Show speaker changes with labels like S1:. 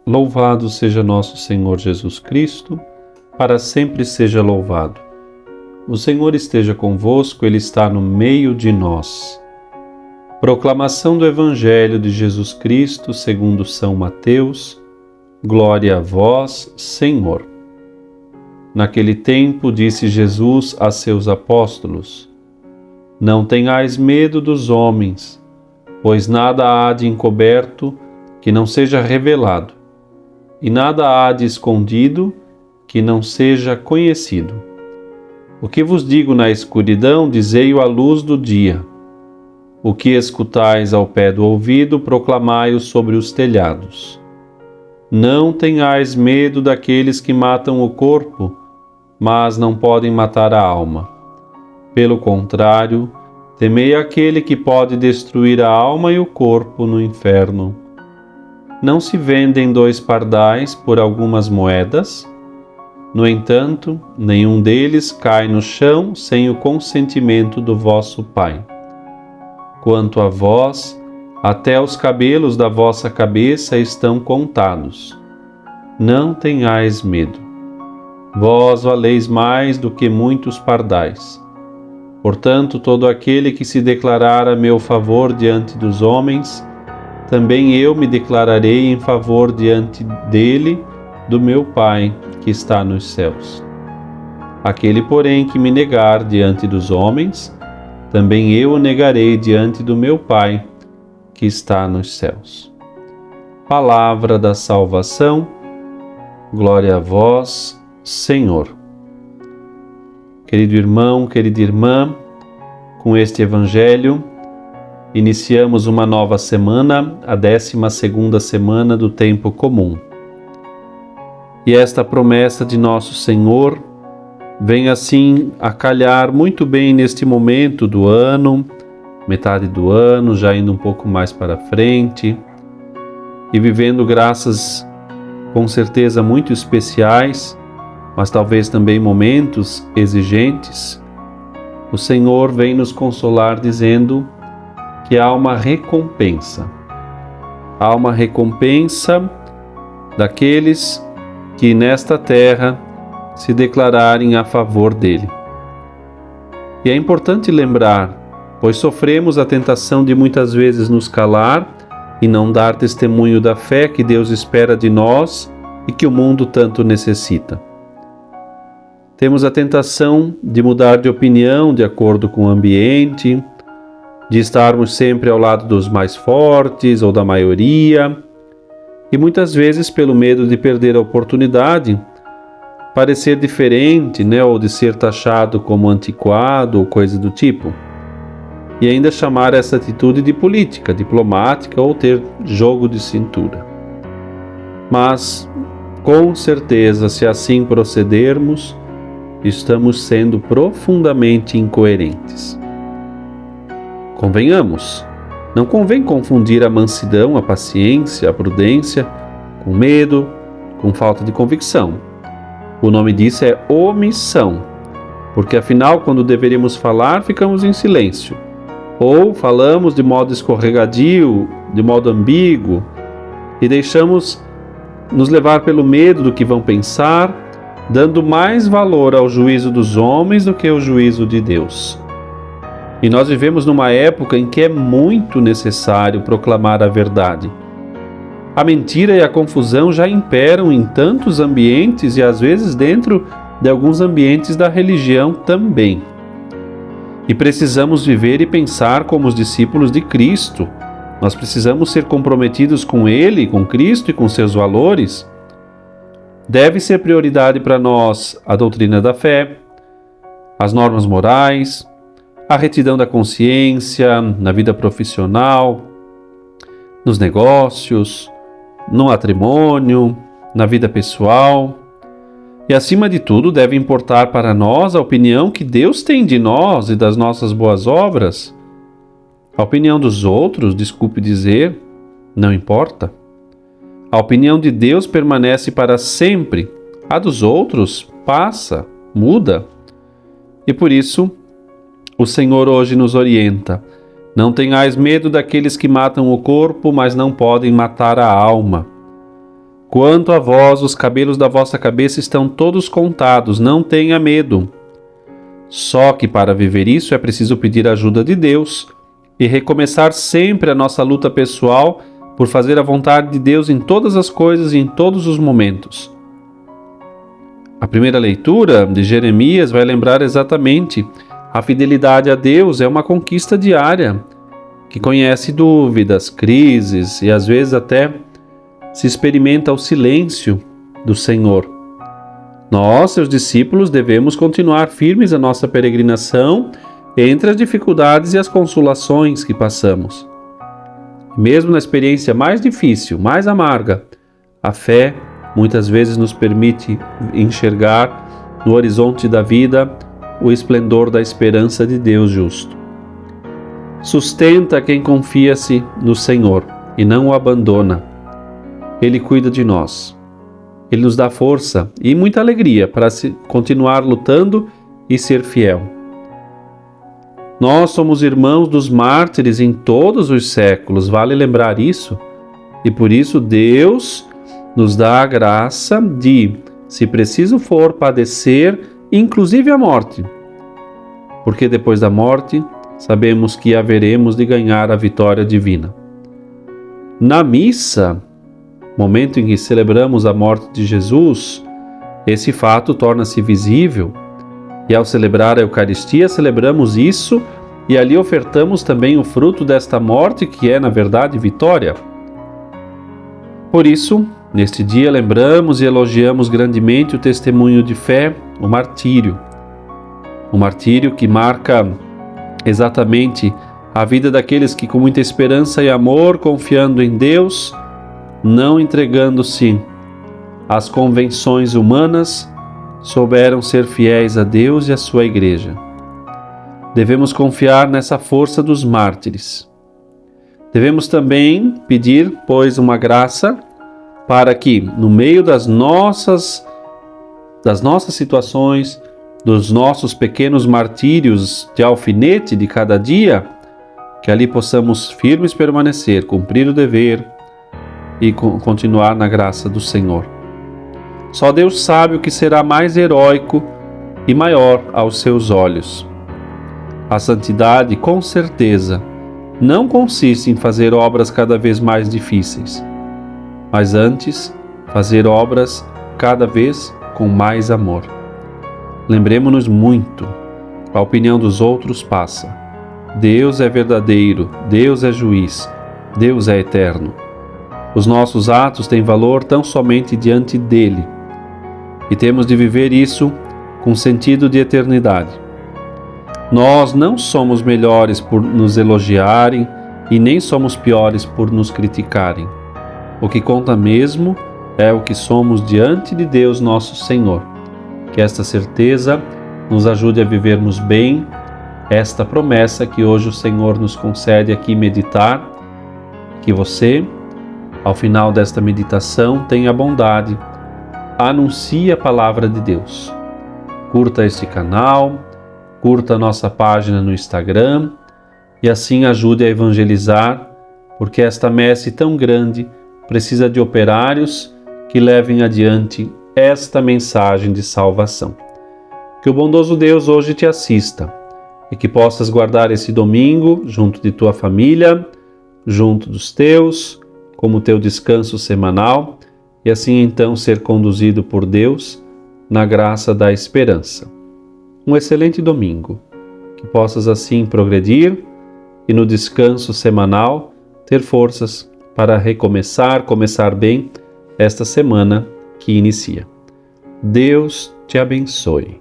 S1: Louvado seja nosso Senhor Jesus Cristo, para sempre seja louvado. O Senhor esteja convosco, Ele está no meio de nós. Proclamação do Evangelho de Jesus Cristo segundo São Mateus. Glória a vós, Senhor. Naquele tempo disse Jesus a seus apóstolos: Não tenhais medo dos homens, pois nada há de encoberto que não seja revelado, e nada há de escondido que não seja conhecido. O que vos digo na escuridão, dizei-o à luz do dia. O que escutais ao pé do ouvido, proclamai-o sobre os telhados. Não tenhais medo daqueles que matam o corpo, mas não podem matar a alma. Pelo contrário, temei aquele que pode destruir a alma e o corpo no inferno. Não se vendem 2 pardais por algumas moedas? No entanto, nenhum deles cai no chão sem o consentimento do vosso Pai. Quanto a vós, até os cabelos da vossa cabeça estão contados. Não tenhais medo. Vós valeis mais do que muitos pardais. Portanto, todo aquele que se declarar a meu favor diante dos homens, também eu me declararei em favor diante dele, do meu Pai que está nos céus. Aquele, porém, que me negar diante dos homens, também eu o negarei diante do meu Pai que está nos céus. Palavra da salvação. Glória a vós, Senhor. Querido irmão, querida irmã, com este Evangelho, iniciamos uma nova semana, a 12ª semana do tempo comum. E esta promessa de nosso Senhor vem assim a calhar muito bem neste momento do ano, metade do ano, já indo um pouco mais para frente, e vivendo graças com certeza muito especiais, mas talvez também momentos exigentes. O Senhor vem nos consolar dizendo que há uma recompensa. Há uma recompensa daqueles que nesta terra se declararem a favor dele. E é importante lembrar, pois sofremos a tentação de muitas vezes nos calar e não dar testemunho da fé que Deus espera de nós e que o mundo tanto necessita. Temos a tentação de mudar de opinião de acordo com o ambiente, de estarmos sempre ao lado dos mais fortes ou da maioria, e muitas vezes, pelo medo de perder a oportunidade, parecer diferente, ou de ser taxado como antiquado ou coisa do tipo, e ainda chamar essa atitude de política, diplomática ou ter jogo de cintura. Mas, com certeza, se assim procedermos, estamos sendo profundamente incoerentes. Convenhamos, não convém confundir a mansidão, a paciência, a prudência com medo, com falta de convicção. O nome disso é omissão, porque afinal, quando deveríamos falar, ficamos em silêncio, ou falamos de modo escorregadio, de modo ambíguo, e deixamos nos levar pelo medo do que vão pensar, dando mais valor ao juízo dos homens do que ao juízo de Deus. E nós vivemos numa época em que é muito necessário proclamar a verdade. A mentira e a confusão já imperam em tantos ambientes e às vezes dentro de alguns ambientes da religião também. E precisamos viver e pensar como os discípulos de Cristo. Nós precisamos ser comprometidos com Ele, com Cristo e com seus valores. Deve ser prioridade para nós a doutrina da fé, as normas morais, a retidão da consciência na vida profissional, nos negócios, no matrimônio, na vida pessoal. E, acima de tudo, deve importar para nós a opinião que Deus tem de nós e das nossas boas obras. A opinião dos outros, desculpe dizer, não importa. A opinião de Deus permanece para sempre, a dos outros passa, muda. E por isso, o Senhor hoje nos orienta: não tenhais medo daqueles que matam o corpo, mas não podem matar a alma. Quanto a vós, os cabelos da vossa cabeça estão todos contados, não tenha medo. Só que para viver isso é preciso pedir a ajuda de Deus e recomeçar sempre a nossa luta pessoal por fazer a vontade de Deus em todas as coisas e em todos os momentos. A primeira leitura de Jeremias vai lembrar exatamente: a fidelidade a Deus é uma conquista diária, que conhece dúvidas, crises e às vezes até se experimenta o silêncio do Senhor. Nós, seus discípulos, devemos continuar firmes a nossa peregrinação entre as dificuldades e as consolações que passamos. Mesmo na experiência mais difícil, mais amarga, a fé muitas vezes nos permite enxergar no horizonte da vida o esplendor da esperança de Deus justo. Sustenta quem confia-se no Senhor e não o abandona. Ele cuida de nós. Ele nos dá força e muita alegria para continuar lutando e ser fiel. Nós somos irmãos dos mártires em todos os séculos, vale lembrar isso. E por isso Deus nos dá a graça de, se preciso for, padecer, inclusive a morte. Porque depois da morte, sabemos que haveremos de ganhar a vitória divina. Na missa, momento em que celebramos a morte de Jesus, esse fato torna-se visível. E ao celebrar a Eucaristia, celebramos isso e ali ofertamos também o fruto desta morte, que é, na verdade, vitória. Por isso, neste dia, lembramos e elogiamos grandemente o testemunho de fé, o martírio. O martírio que marca exatamente a vida daqueles que, com muita esperança e amor, confiando em Deus, não entregando-se às convenções humanas, souberam ser fiéis a Deus e à sua Igreja. Devemos confiar nessa força dos mártires. Devemos também pedir, pois, uma graça para que, no meio das nossas situações, dos nossos pequenos martírios de alfinete de cada dia, que ali possamos firmes permanecer, cumprir o dever e continuar na graça do Senhor. Só Deus sabe o que será mais heróico e maior aos seus olhos. A santidade, com certeza, não consiste em fazer obras cada vez mais difíceis, mas antes fazer obras cada vez com mais amor. Lembremos-nos muito, a opinião dos outros passa. Deus é verdadeiro, Deus é juiz, Deus é eterno. Os nossos atos têm valor tão somente diante dele. E temos de viver isso com sentido de eternidade. Nós não somos melhores por nos elogiarem e nem somos piores por nos criticarem. O que conta mesmo é o que somos diante de Deus nosso Senhor. Que esta certeza nos ajude a vivermos bem esta promessa que hoje o Senhor nos concede aqui meditar, que você, ao final desta meditação, tenha a bondade, anuncie a palavra de Deus. Curta este canal, curta a nossa página no Instagram e assim ajude a evangelizar, porque esta messe tão grande precisa de operários que levem adiante esta mensagem de salvação. Que o bondoso Deus hoje te assista e que possas guardar esse domingo junto de tua família, junto dos teus, como teu descanso semanal, e assim então ser conduzido por Deus na graça da esperança. Um excelente domingo, que possas assim progredir e no descanso semanal ter forças para começar bem esta semana que inicia. Deus te abençoe.